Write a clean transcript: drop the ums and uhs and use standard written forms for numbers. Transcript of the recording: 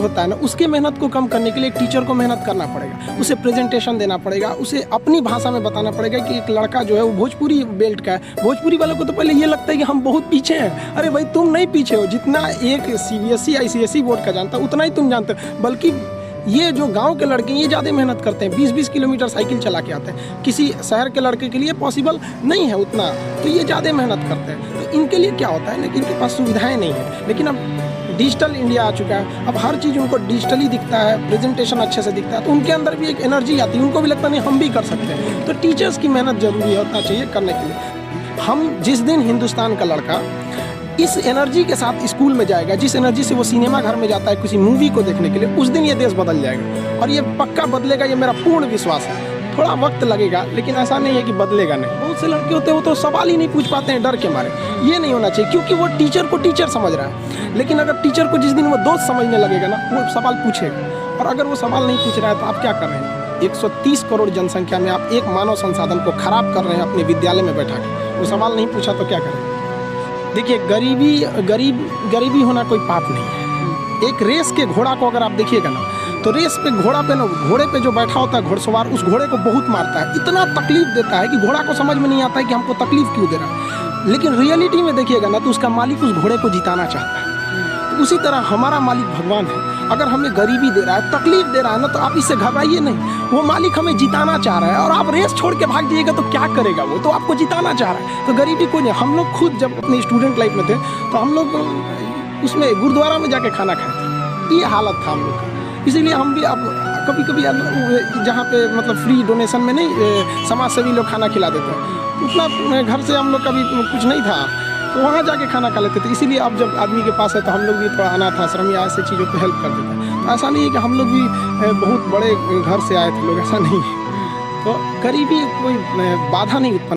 होता है ना, उसके मेहनत को कम करने के लिए एक टीचर को मेहनत करना पड़ेगा, उसे प्रेजेंटेशन देना पड़ेगा, उसे अपनी भाषा में बताना पड़ेगा कि एक लड़का जो है वो भोजपुरी बेल्ट का है। भोजपुरी वालों को तो पहले ये लगता है कि हम बहुत पीछे हैं। अरे भाई तुम नहीं पीछे हो, जितना एक CBSE ICSE बोर्ड का जानता है उतना ही तुम जानते हो। बल्कि ये जो गांव के लड़के ये ज़्यादा मेहनत करते हैं, 20-20 किलोमीटर साइकिल चला के आते हैं। किसी शहर के लड़के के लिए पॉसिबल नहीं है उतना, तो ये ज़्यादा मेहनत करते हैं। तो इनके लिए क्या होता है ना कि इनके पास सुविधाएं नहीं है। लेकिन अब डिजिटल इंडिया आ चुका है, अब हर चीज़ उनको डिजिटली दिखता है, प्रेजेंटेशन अच्छे से दिखता है, तो उनके अंदर भी एक एनर्जी आती है, उनको भी लगता नहीं हम भी कर सकते हैं। तो टीचर्स की मेहनत जरूरी होना चाहिए करने के लिए। हम जिस दिन हिंदुस्तान का लड़का इस एनर्जी के साथ स्कूल में जाएगा, जिस एनर्जी से वो सिनेमा घर में जाता है किसी मूवी को देखने के लिए, उस दिन ये देश बदल जाएगा। और ये पक्का बदलेगा, ये मेरा पूर्ण विश्वास है। थोड़ा वक्त लगेगा, लेकिन ऐसा नहीं है कि बदलेगा नहीं। बहुत से लड़के होते हैं वो तो सवाल ही नहीं पूछ पाते हैं डर के मारे। ये नहीं होना चाहिए, क्योंकि वो टीचर को टीचर समझ रहा है। लेकिन अगर टीचर को जिस दिन वो दोस्त समझने लगेगा ना, वो सवाल पूछेगा। और अगर वो सवाल नहीं पूछ रहा है तो आप क्या कर रहे हैं? 130 करोड़ जनसंख्या में आप एक मानव संसाधन को खराब कर रहे हैं अपने विद्यालय में बैठा के। वो सवाल नहीं पूछा तो क्या करें? देखिए, गरीबी होना कोई पाप नहीं है। एक रेस के घोड़ा को अगर आप देखिएगा ना, तो रेस पे घोड़े पे जो बैठा होता है घोड़सवार, उस घोड़े को बहुत मारता है, इतना तकलीफ देता है कि घोड़ा को समझ में नहीं आता है कि हमको तकलीफ क्यों दे रहा है। लेकिन रियलिटी में देखिएगा ना, तो उसका मालिक उस घोड़े को जिताना चाहता है। तो उसी तरह हमारा मालिक भगवान है। अगर हमें गरीबी दे रहा है, तकलीफ दे रहा है ना, तो आप इससे घबराइए नहीं। वो मालिक हमें जिताना चाह रहा है, और आप रेस छोड़ के भाग जाइएगा तो क्या करेगा? वो तो आपको जिताना चाह रहा है। तो गरीबी को नहीं। हम लोग खुद जब अपने स्टूडेंट लाइफ में थे तो हम लोग उसमें गुरुद्वारा में जाके खाना खाए थे। ये हालत था हम लोग का। इसीलिए हम भी अब कभी कभी जहाँ पे मतलब फ्री डोनेशन में नहीं, समाज सेवी लोग खाना खिला देते हैं, उतना घर से हम लोग कभी कुछ नहीं था, तो वहाँ जाके खाना खा लेते थे। इसीलिए अब जब आदमी के पास है तो हम लोग भी थोड़ा अनाथ आश्रम या ऐसे चीज़ों पे हेल्प कर देते हैं। तो ऐसा नहीं है कि हम लोग भी बहुत बड़े घर से आए थे लोग, ऐसा नहीं है। तो गरीबी कोई बाधा नहीं उत्पन्न